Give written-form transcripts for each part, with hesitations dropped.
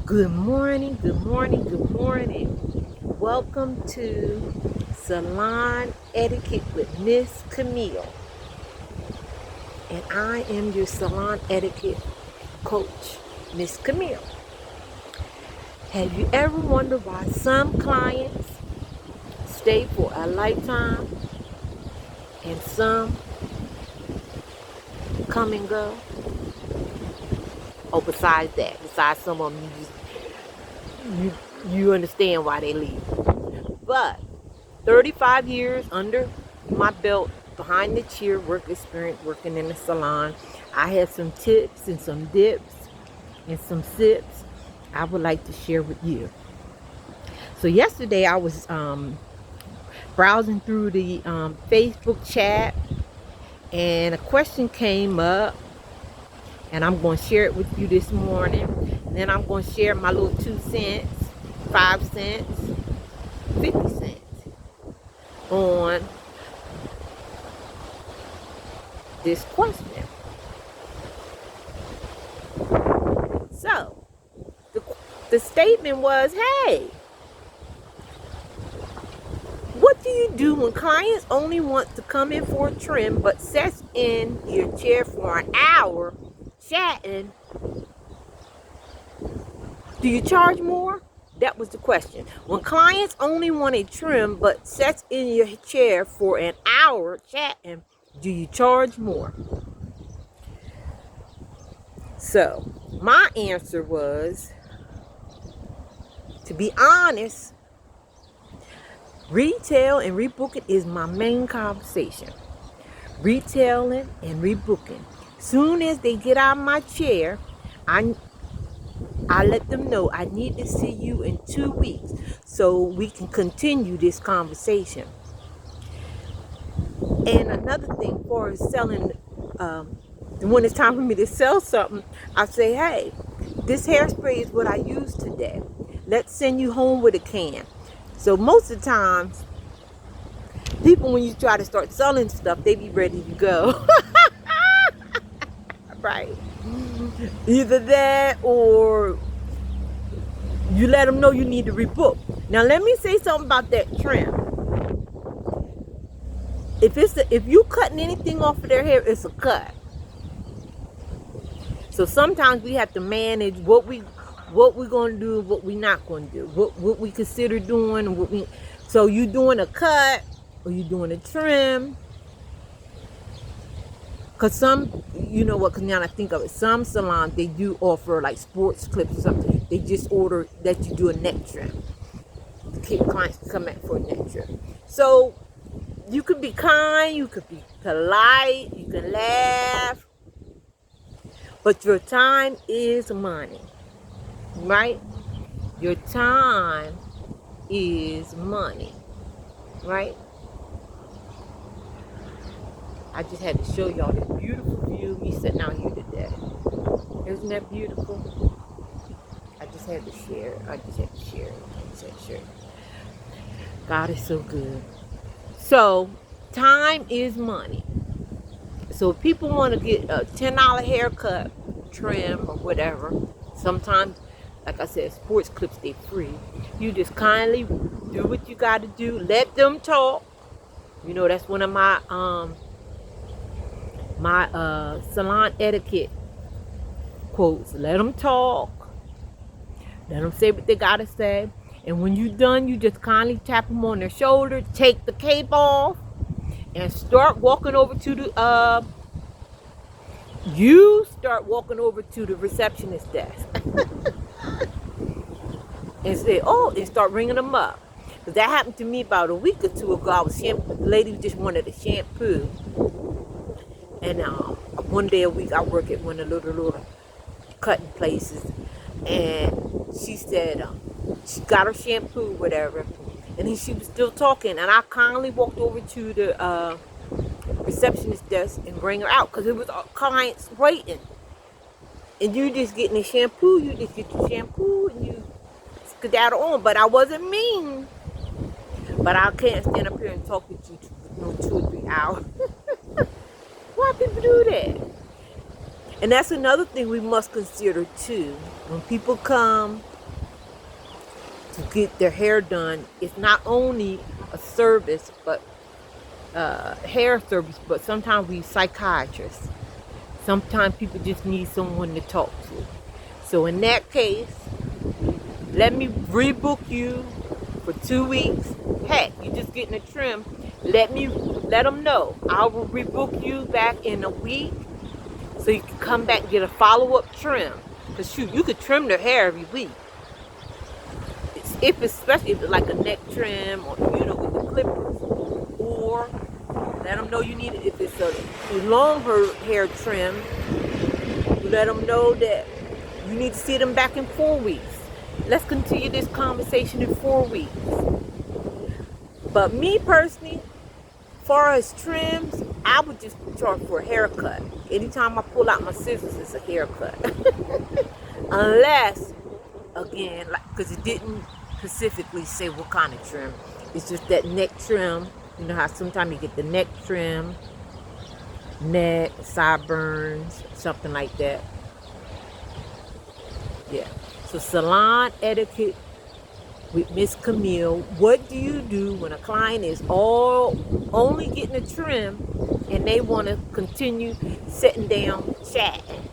Good morning, good morning, good morning. Welcome to Salon Etiquette with Ms. Camille. And I am your salon etiquette coach, Ms. Camille. Have you ever wondered why some clients stay for a lifetime and some come and go? Oh, besides some of them, you understand why they leave. But 35 years under my belt, behind the chair, work experience working in the salon. I have some tips and some dips and some sips I would like to share with you. So yesterday I was browsing through the Facebook chat, and a question came up, and I'm going to share it with you this morning. And then I'm going to share my little 2 cents, 5 cents, 50 cents on this question. So the statement was, hey, what do you do when clients only want to come in for a trim but sits in your chair for an hour chatting? Do you charge more? That was the question. When clients only want a trim but sits in your chair for an hour chatting, do you charge more? So my answer was, to be honest, retail and rebooking is my main conversation. Retailing and rebooking. Soon as they get out of my chair, I let them know I need to see you in 2 weeks so we can continue this conversation. And another thing, for selling, when it's time for me to sell something, I say, hey, this hairspray is what I used today. Let's send you home with a can. So most of the times, people, when you try to start selling stuff, they be ready to go. Right. Either that, or you let them know you need to rebook. Now let me say something about that trim. If you cutting anything off of their hair, it's a cut. So sometimes we have to manage what we're gonna do, what we're not gonna do, what we consider doing, and what we. So you doing a cut or you doing a trim? Cause some, you know what? Cause now I think of it, some salons, they do offer like sports clips or something. They just order that you do a neck trim. To keep clients to come back for a neck trim. So you could be kind, you could be polite, you can laugh, but your time is money, right? Your time is money, right? I just had to show y'all this beautiful view of me sitting out here today. Isn't that beautiful? I just had to share it. I just had to share it. God is so good. So, time is money. So, if people want to get a $10 haircut, trim, or whatever, sometimes, like I said, sports clips, they free. You just kindly do what you got to do. Let them talk. You know, that's one of my salon etiquette quotes. Let them talk. Let them say what they got to say. And when you're done, you just kindly tap them on their shoulder, take the cape off, and start walking over to the receptionist desk and say, oh, and start ringing them up. Because that happened to me about a week or two ago. I was the lady just wanted a shampoo. And one day a week I work at one of the little cutting places. And she said she got her shampoo, whatever. And then she was still talking. And I kindly walked over to the receptionist desk and bring her out. Because it was clients waiting. And you just getting the shampoo. You just get your shampoo and you skedaddle on. But I wasn't mean. But I can't stand up here and talk with you for 2 or 3 hours. Why people do that? And that's another thing we must consider too. When people come to get their hair done. It's not only a service, but hair service, but sometimes we psychiatrists. Sometimes people just need someone to talk to. So in that case, let me rebook you for 2 weeks. Heck, you're just getting a trim. Let them know. I will rebook you back in a week so you can come back and get a follow-up trim. Because shoot, you could trim their hair every week. Especially if it's like a neck trim or, with the clippers. Or let them know you need it. If it's a longer hair trim, you let them know that you need to see them back in 4 weeks. Let's continue this conversation in 4 weeks. But me personally, as far as trims, I would just charge for a haircut. Anytime I pull out my scissors, it's a haircut. Unless, again, because it didn't specifically say what kind of trim. It's just that neck trim. You know how sometimes you get the neck trim, neck, sideburns, something like that. Yeah. So Salon Etiquette with Ms. Camille. What do you do when a client is only getting a trim and they want to continue sitting down chatting?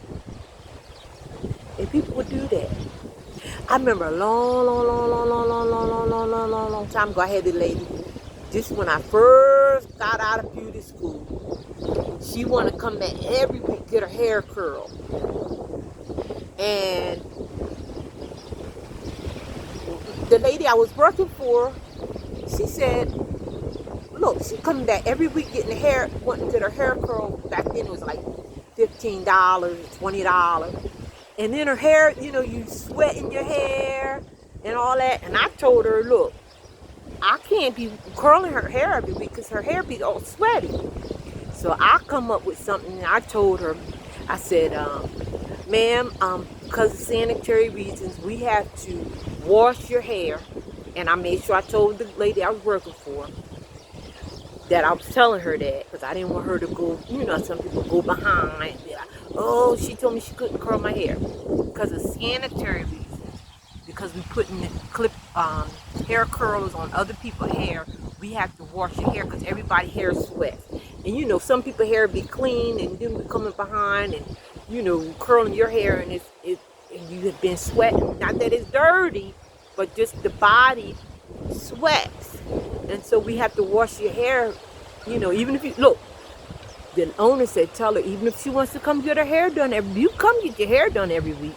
And people would do that. I remember a long time ago, I had this lady, just when I first got out of beauty school, she wanted to come back every week, get her hair curled. And the lady I was working for, she said, look, she coming back every week getting the hair, wanting to get her hair curled. Back then it was like $15, $20. And then her hair, you sweat in your hair and all that. And I told her, look, I can't be curling her hair every week because her hair be all sweaty. So I come up with something, and I told her, I said, ma'am, because of sanitary reasons, we have to wash your hair. And I made sure I told the lady I was working for that I was telling her that, because I didn't want her to go, some people go behind and be like, oh, she told me she couldn't curl my hair. Because of sanitary reasons, because we put in the hair curlers on other people's hair, we have to wash your hair because everybody's hair sweats. And some people's hair be clean and then we coming behind and curling your hair, and and you have been sweating. Not that it's dirty, but just the body sweats. And so we have to wash your hair, even if you, look, the owner said, tell her, even if she wants to come get her hair done, you come get your hair done every week.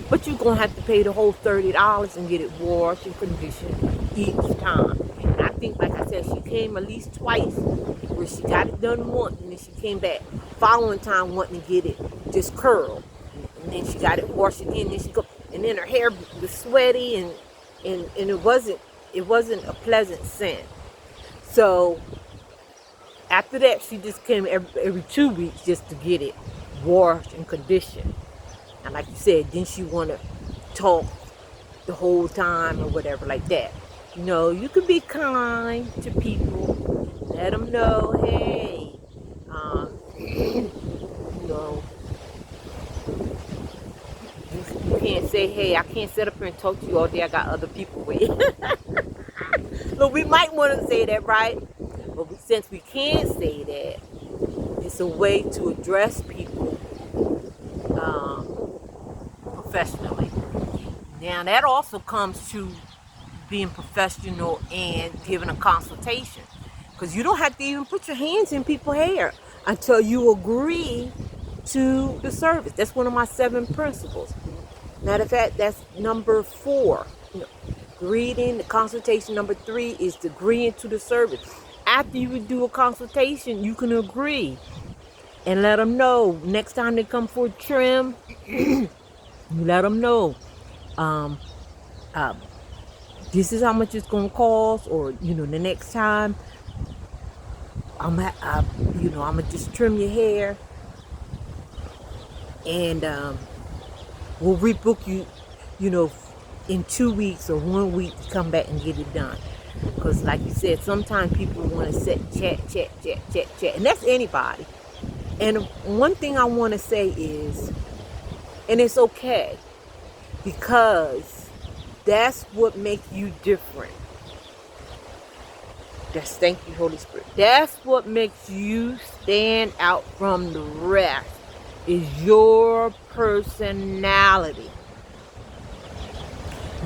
But you're going to have to pay the whole $30 and get it washed and conditioned each time. And I think, like I said, she came at least twice, where she got it done once, and then she came back following time wanting to get it just curled. And then she got it washed again, and then her hair was sweaty, and it wasn't a pleasant scent. So after that, she just came every 2 weeks just to get it washed and conditioned. And like you said, then she want to talk the whole time or whatever like that. You can be kind to people. Let them know, hey, you can't say, hey, I can't sit up here and talk to you all day. I got other people waiting. Look, we might want to say that, right? But since we can't say that, it's a way to address people professionally. Now, that also comes to being professional and giving a consultation. Because you don't have to even put your hands in people's hair until you agree to the service. That's one of my 7 principles. Matter of fact, that's number 4. Reading the consultation. Number 3 is agreeing to the service. After you do a consultation, you can agree and let them know next time they come for a trim. You let them know this is how much it's gonna cost, or the next time I'm gonna just trim your hair, and we'll rebook you in 2 weeks or 1 week to come back and get it done. Because like you said, sometimes people want to sit chat, and that's anybody. And one thing I want to say is, and it's okay, because That's what makes you different. Thank you, Holy Spirit. That's what makes you stand out from the rest, is your personality.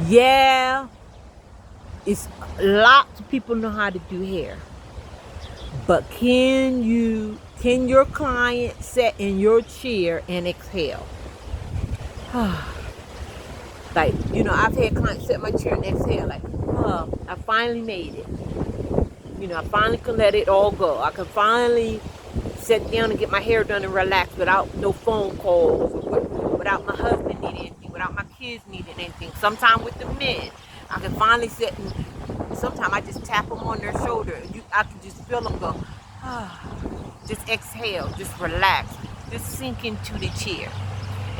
Yeah, it's lots of people know how to do hair, but can your client sit in your chair and exhale? Like, I've had clients sit in my chair and exhale, like, I finally made it. I finally can let it all go. I can finally sit down and get my hair done and relax without no phone calls, or without my husband needing anything, without my kids needing anything. Sometimes with the men, I can finally sit and sometimes I just tap them on their shoulder. I can just feel them go, just exhale, just relax, just sink into the chair.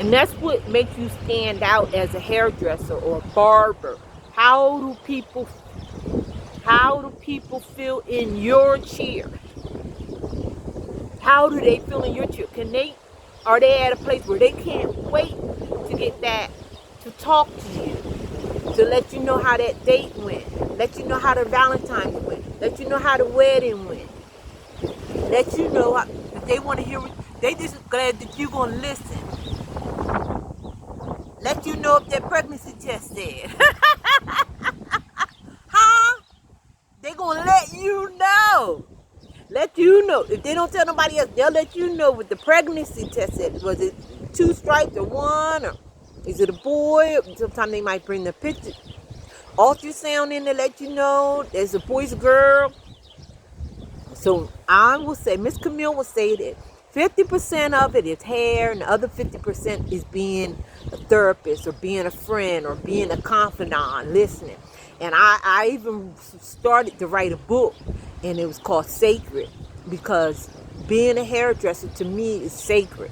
And that's what makes you stand out as a hairdresser or a barber. How do people feel in your chair? How do they feel in your chair? Are they at a place where they can't wait to get that, to talk to you, to let you know how that date went, let you know how the Valentine's went, let you know how the wedding went, let you know that they want to hear they just glad that you're going to listen. Let you know if their pregnancy test said. Huh? They gonna let you know. Let you know. If they don't tell nobody else, they'll let you know what the pregnancy test said. Was it 2 stripes or 1? Or is it a boy? Sometimes they might bring the picture. Ultrasound in to let you know there's a boy's girl. So I will say, Ms.Camille will say that 50% of it is hair and the other 50% is being a therapist or being a friend or being a confidant, listening. And I even started to write a book, and it was called Sacred, because being a hairdresser to me is sacred.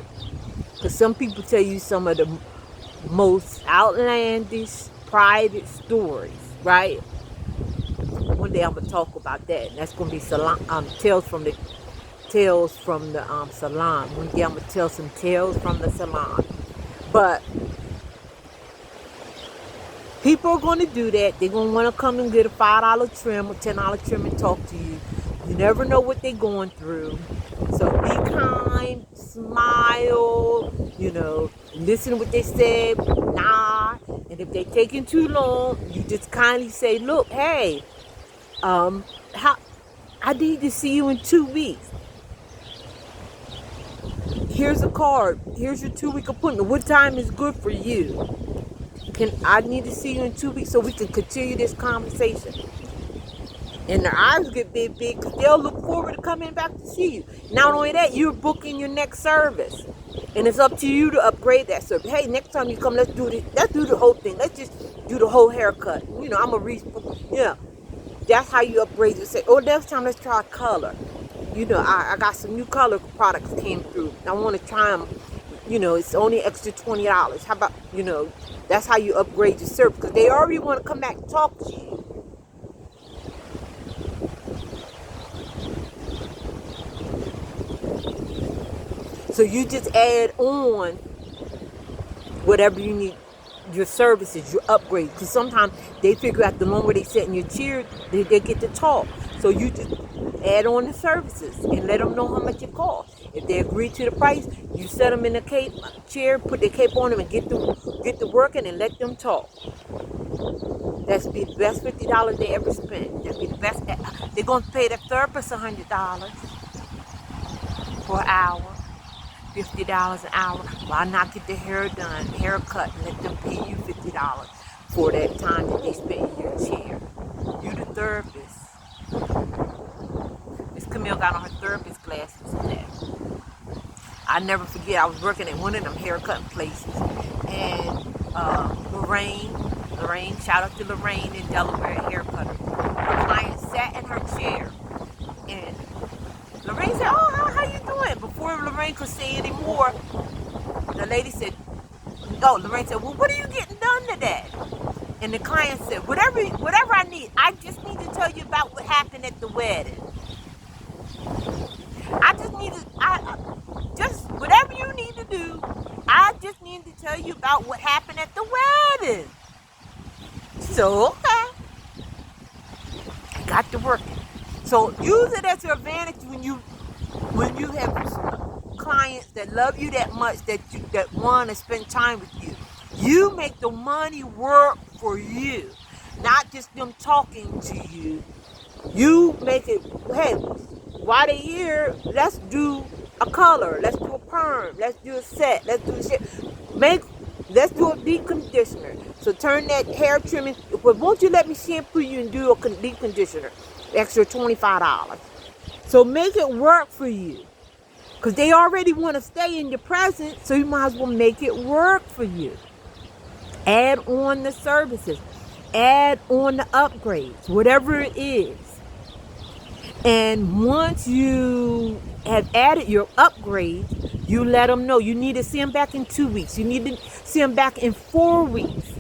Because some people tell you some of the most outlandish private stories, right? One day I'm gonna talk about that, and that's gonna be tales from the salon. One day I'm gonna tell some tales from the salon. But people are gonna do that. They're gonna want to come and get a $5 trim or $10 trim and talk to you. You never know what they're going through. So be kind, smile, listen to what they say, nod. And if they're taking too long, you just kindly say, look, hey, I need to see you in 2 weeks. Here's a card. Here's your 2-week appointment. What time is good for you? I need to see you in 2 weeks so we can continue this conversation. And their eyes get big because they'll look forward to coming back to see you. Not only that, you're booking your next service. And it's up to you to upgrade that service. Hey, next time you come, let's do the whole thing. Let's just do the whole haircut. I'm a that's how you upgrade. You say, oh, next time let's try color. I got some new color products came through. I want to try them. It's only extra $20. How about, that's how you upgrade your service, because they already want to come back and talk to you. So you just add on whatever you need, your services, your upgrade. Because sometimes they figure out the longer they sit in your chair, they get to talk. So you just add on the services and let them know how much it costs. If they agree to the price, you set them in a chair, put the cape on them, and get to working and let them talk. That's be the best $50 they ever spent. That'd be the best. They're gonna pay the therapist $100 for an hour, $50 an hour. Why not get their hair done, haircut, and let them pay you $50 for that time that they spent in your chair? You the therapist. Ms.Camille got on her therapist glasses and that. I never forget, I was working at one of them haircut places, and Lorraine, shout out to Lorraine in Delaware, haircutter. Her client sat in her chair, and Lorraine said, oh, how you doing? Before Lorraine could say any more, the lady said, Lorraine said, well, what are you getting done today? And the client said, whatever I need. I just need to tell you about what happened at the wedding. Just whatever you need to do. I just need to tell you about what happened at the wedding. So, okay, I got to work. So use it as your advantage when you have clients that love you that much, that want to spend time with you. You make the money work for you, not just them talking to you. You make it, hey, while they here, let's do a color, let's do a perm, let's do a set, let's do a shit. Let's do a deep conditioner. So turn that hair trimming, but won't you let me shampoo you and do a deep conditioner? Extra $25. So make it work for you. Because they already want to stay in your presence, so you might as well make it work for you. Add on the services. Add on the upgrades, whatever it is. And once you have added your upgrades, you let them know. You need to see them back in 2 weeks. You need to see them back in 4 weeks.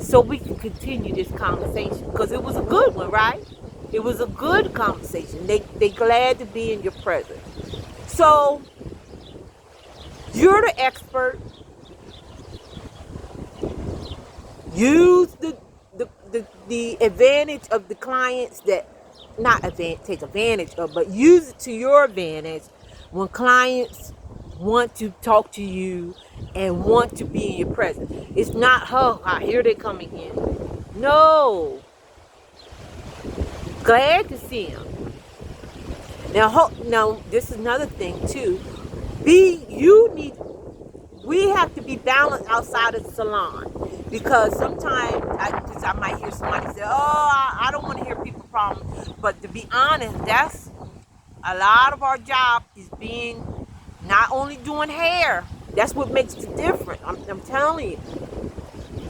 So we can continue this conversation. Because it was a good one, right? It was a good conversation. They glad to be in your presence. So, you're the expert. Use the advantage of the clients that, not take advantage of, but use it to your advantage when clients want to talk to you and want to be in your presence. It's not, oh, here they coming in. No. Glad to see them. Now, this is another thing too. We have to be balanced outside of the salon, because sometimes I might hear somebody say, "Oh, I don't want to hear people problems." But to be honest, that's a lot of our job is being not only doing hair. That's what makes the difference. I'm telling you,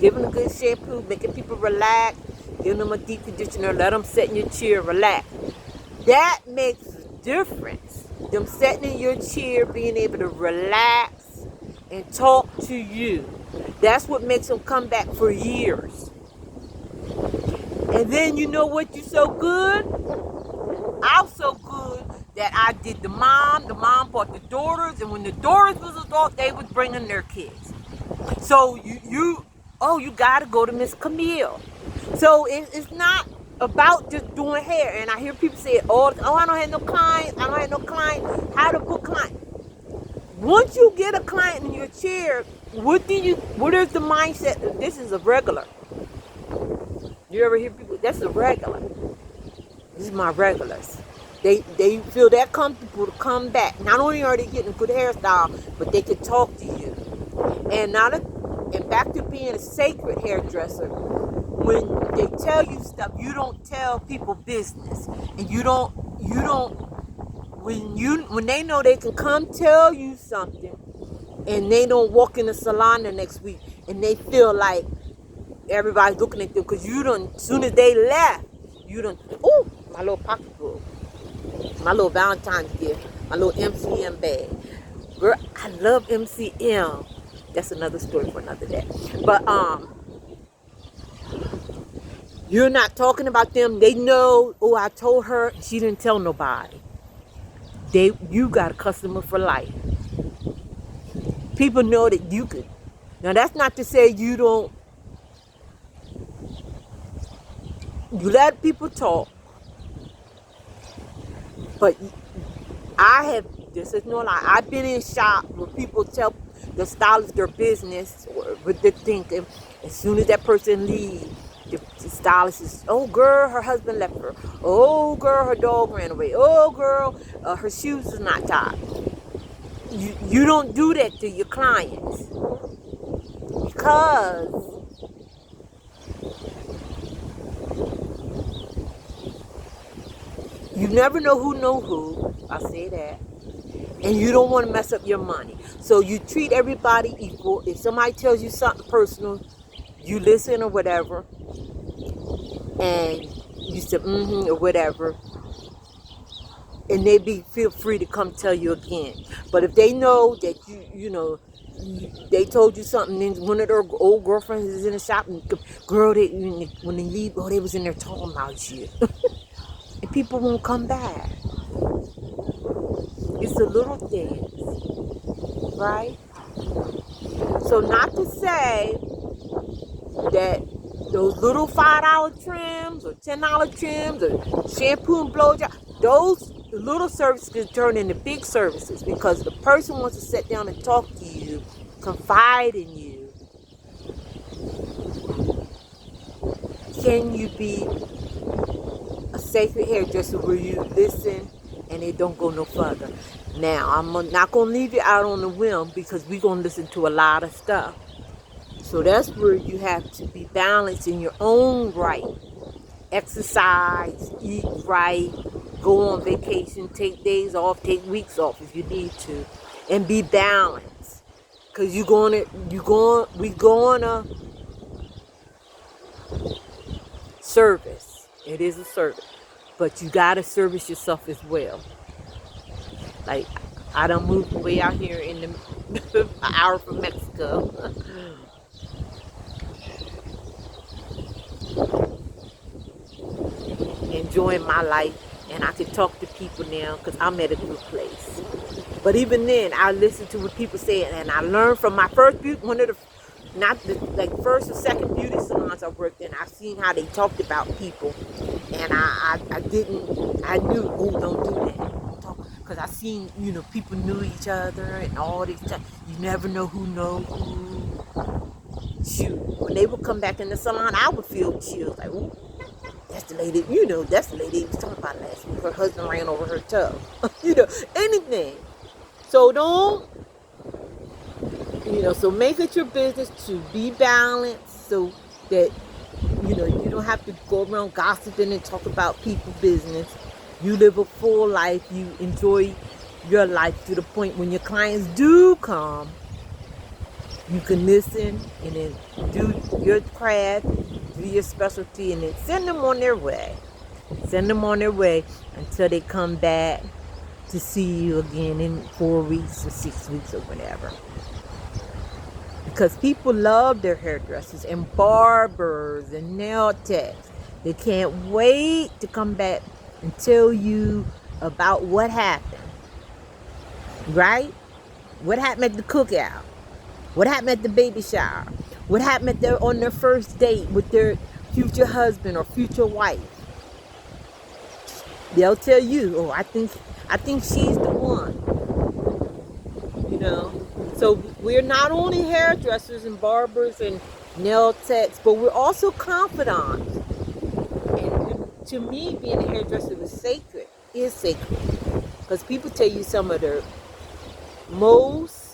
giving a good shampoo, making people relax, giving them a deep conditioner, let them sit in your chair, relax. That makes a difference. Them sitting in your chair, being able to relax and talk to you. That's what makes them come back for years. And then you know what, you're so good? I'm so good that I did the mom brought the daughters, and when the daughters was adult, they was bringing their kids. So you gotta go to Ms.Camille. So it's not about just doing hair. And I hear people say, oh, I don't have no clients, how to book clients. Once you get a client in your chair, what is the mindset? This is a regular. You ever hear people, that's a regular. This is my regulars. They feel that comfortable to come back. Not only are they getting a good hairstyle, but they can talk to you. And back to being a sacred hairdresser, when they tell you stuff, you don't tell people business. And when they know they can come tell you something, and they don't walk in the salon the next week and they feel like everybody's looking at them, because as soon as they left, oh, my little pocketbook, my little Valentine's gift, my little MCM bag. Girl, I love MCM. That's another story for another day. But you're not talking about them. They know, oh, I told her, she didn't tell nobody. You got a customer for life. People know that you could. Now, that's not to say you let people talk. But this is no lie, I've been in shop where people tell the stylist their business, or what they're thinking. As soon as that person leaves, the stylist is, oh girl, her husband left her. Oh girl, her dog ran away. Oh girl, her shoes is not tied. You don't do that to your clients, because you never know who. I say that. And you don't want to mess up your money. So you treat everybody equal. If somebody tells you something personal, you listen or whatever. And you say, or whatever. And feel free to come tell you again. But if they know that they told you something, then one of their old girlfriends is in the shop, and girl, when they leave, they was in there talking about you. And people won't come back. It's the little things, right? So not to say that those little $5 trims or $10 trims or shampoo and blow dry, those little services can turn into big services because the person wants to sit down and talk to you, confide in you. Can you be a sacred hairdresser where you listen and it don't go no further? Now, I'm not going to leave you out on the whim because we're going to listen to a lot of stuff. So that's where you have to be balanced in your own right. Exercise, eat right, go on vacation, take days off, take weeks off if you need to, and be balanced. Because we're going to service. It is a service. But you got to service yourself as well. Like, I done moved way out here in the an hour from Mexico. Enjoying my life, and I can talk to people now because I'm at a good place. But even then, I listen to what people say, and I learned from my first beauty, one of the, not the like first or second beauty salons I worked in. I've seen how they talked about people, and I knew, oh, don't do that, because I seen, you know, people knew each other and all this stuff. You never know who knows who. Shoot, when they would come back in the salon, I would feel chills like, ooh. That's the lady, you know, that's the lady he was talking about last week. Her husband ran over her toe. You know, anything. So don't, you know, so make it your business to be balanced so that, you know, you don't have to go around gossiping and talk about people's business. You live a full life. You enjoy your life to the point when your clients do come, you can listen and then do your craft, do your specialty, and then send them on their way. Send them on their way until they come back to see you again in 4 weeks or 6 weeks or whatever. Because people love their hairdressers and barbers and nail techs. They can't wait to come back and tell you about what happened. Right? What happened at the cookout? What happened at the baby shower? What happened on their first date with their future husband or future wife? They'll tell you, oh, I think she's the one. You know? So we're not only hairdressers and barbers and nail techs, but we're also confidants. And to me, being a hairdresser is sacred. Because people tell you some of their most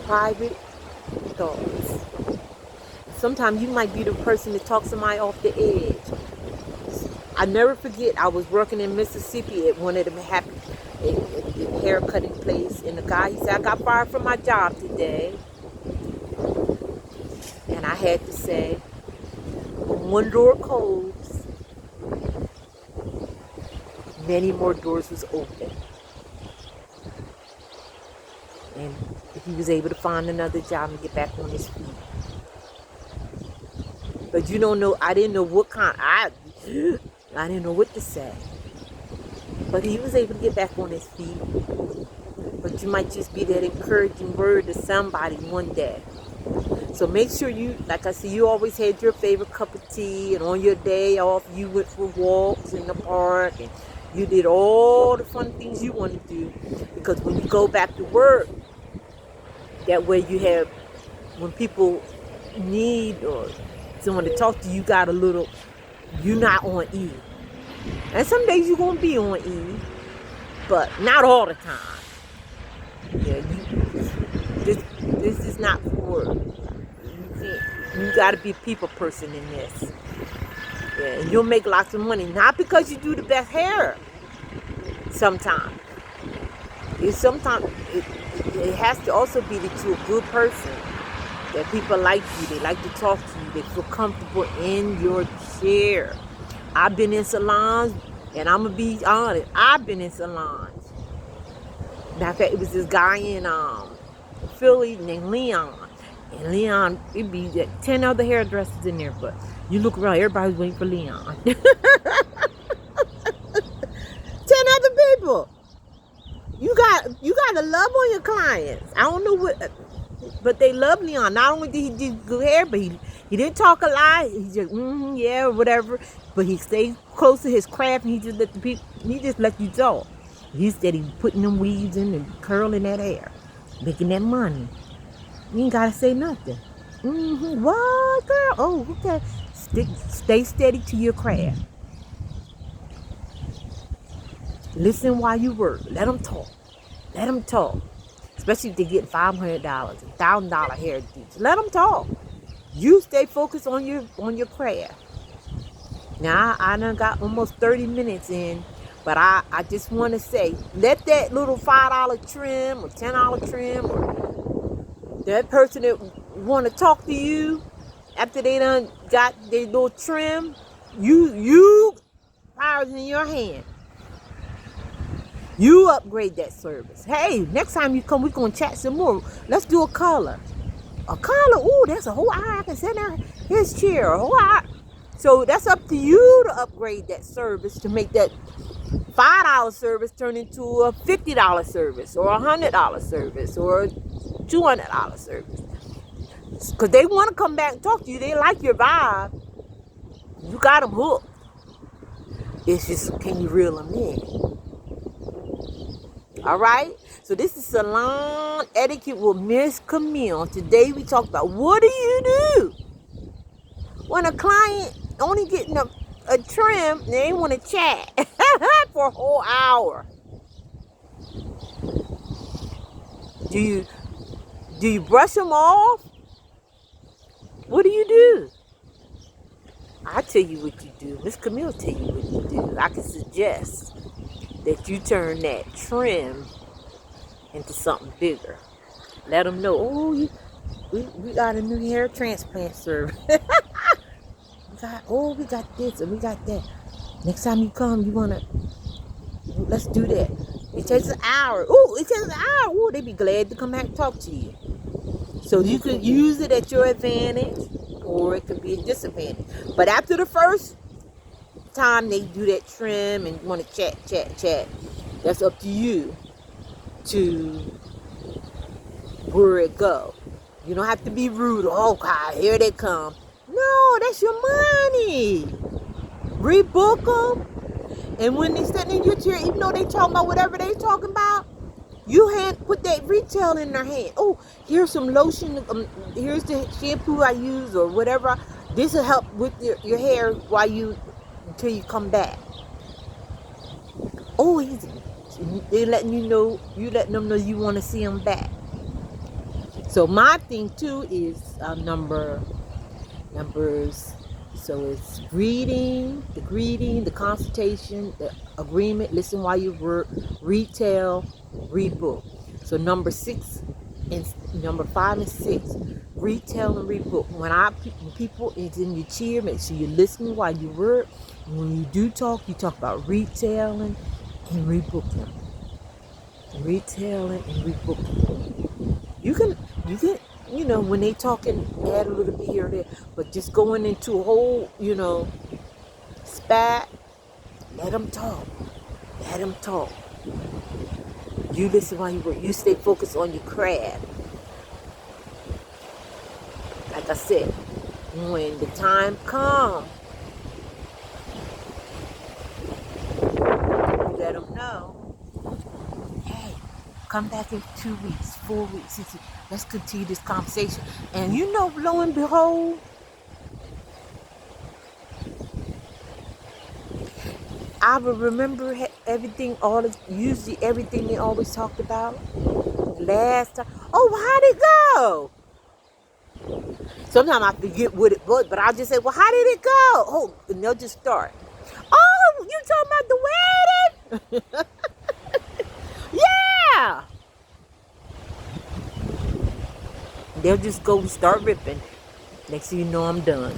private thoughts. Sometimes you might be the person that talks somebody off the edge. I never forget, I was working in Mississippi at one of them hair cutting place, and the guy, he said, I got fired from my job today. And I had to say, when one door closed, many more doors was open. And he was able to find another job and get back on his feet. But you don't know, I didn't know I didn't know what to say. But he was able to get back on his feet. But you might just be that encouraging word to somebody one day. So make sure you, like I said, you always had your favorite cup of tea, and on your day off, you went for walks in the park, and you did all the fun things you want to do. Because when you go back to work, that way you have, when people need or someone to talk to, you got a little, you're not on E. And some days you're going to be on E, but not all the time. Yeah, this is not for, you got to be a people person in this. Yeah, and you'll make lots of money, not because you do the best hair. Sometimes it has to also be that you're a good person, that people like you, they like to talk to you, they feel comfortable in your chair. I've been in salons, and I'm gonna be honest, I've been in salons. Matter of fact, it was this guy in Philly named Leon. And Leon, it'd be like 10 other hairdressers in there, but you look around, everybody's waiting for Leon. 10 other people. You got to love on your clients. I don't know what, but they love Leon. Not only did he do good hair, but he didn't talk a lot. He just yeah, whatever. But he stayed close to his craft, and he just let the people. He just let you talk. He said he putting them weaves in and curling that hair, making that money. You ain't gotta say nothing. What, girl? Oh, okay. Stay steady to your craft. Listen while you work. Let them talk. Let them talk. Especially if they get $500, $1,000 hair deals. Let them talk. You stay focused on your craft. Now I done got almost 30 minutes in, but I just want to say, let that little $5 trim or $10 trim or that person that want to talk to you after they done got their little trim, you powers in your hand. You upgrade that service. Hey, next time you come, we're going to chat some more. Let's do a color. A color, ooh, that's a whole hour. I can sit down his chair, a whole hour. So that's up to you to upgrade that service to make that $5 service turn into a $50 service or a $100 service or a $200 service. Because they want to come back and talk to you. They like your vibe. You got them hooked. It's just, can you reel them in? All right, so this is Salon Etiquette with Ms. Camille. Today we talk about what do you do when a client only getting a trim and they want to chat for a whole hour. Do you brush them off? What do? I tell you what you do. Ms. Camille tell you what you do. I can suggest that you turn that trim into something bigger. Let them know, oh, we got a new hair transplant service. we got this and we got that. Next time you come, let's do that. It takes an hour. Oh, it takes an hour. Oh, they'd be glad to come back and talk to you. So you could use it at your advantage or it could be a disadvantage. But after the first time they do that trim and want to chat, that's up to you to where it go. You don't have to be rude. Oh God, here they come. No, that's your money. Rebook them, and when they sitting in your chair, even though they talking about whatever they talking about, you put that retail in their hand. Oh, here's some lotion. Here's the shampoo I use or whatever. This will help with your hair until you come back. Oh, they letting you know, you letting them know you want to see them back. So my thing too is numbers. So it's greeting, the consultation, the agreement, listen while you work, retail, rebook. So number 5 and 6, retail and rebook. When people is in your chair, make sure you're listening while you work. And when you do talk, you talk about retailing and rebooking. Retailing and rebooking. You can, when they talking, add a little bit here or there, but just going into a whole, spat, let them talk. You listen while you work. You stay focused on your craft. Like I said, when the time comes, let them know, hey, come back in 2 weeks, 4 weeks. Let's continue this conversation. And lo and behold, I will remember everything they always talked about. Last time, how'd it go? Sometimes I forget what it was, but I'll just say, well, how did it go? Oh, and they'll just start. Oh, you talking about the wedding? Yeah. They'll just go and start ripping. Next thing you know, I'm done.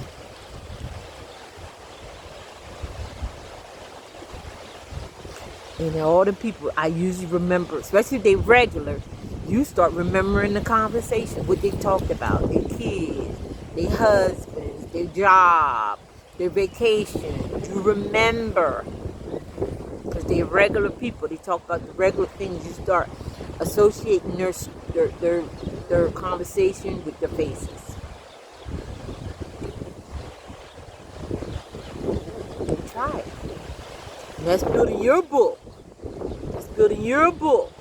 And all the people I usually remember, especially if they regular, you start remembering the conversation, what they talked about, their kids, their husbands, their job, their vacation. You remember. Because they're regular people. They talk about the regular things. You start associating their conversation with their faces. Try it. And that's building your book. That's building your book.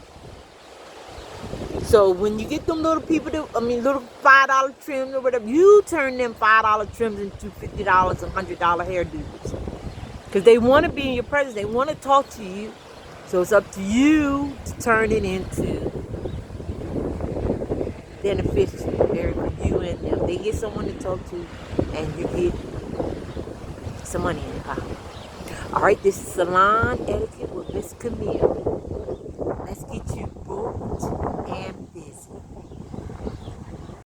So when you get them little people, little $5 trims or whatever, you turn them $5 trims into $50 and $100 hairdos. Because they want to be in your presence. They want to talk to you. So it's up to you to turn it into beneficial for you and them. They get someone to talk to, and you get some money in your pocket. All right, this is Salon Etiquette with Ms. Camille.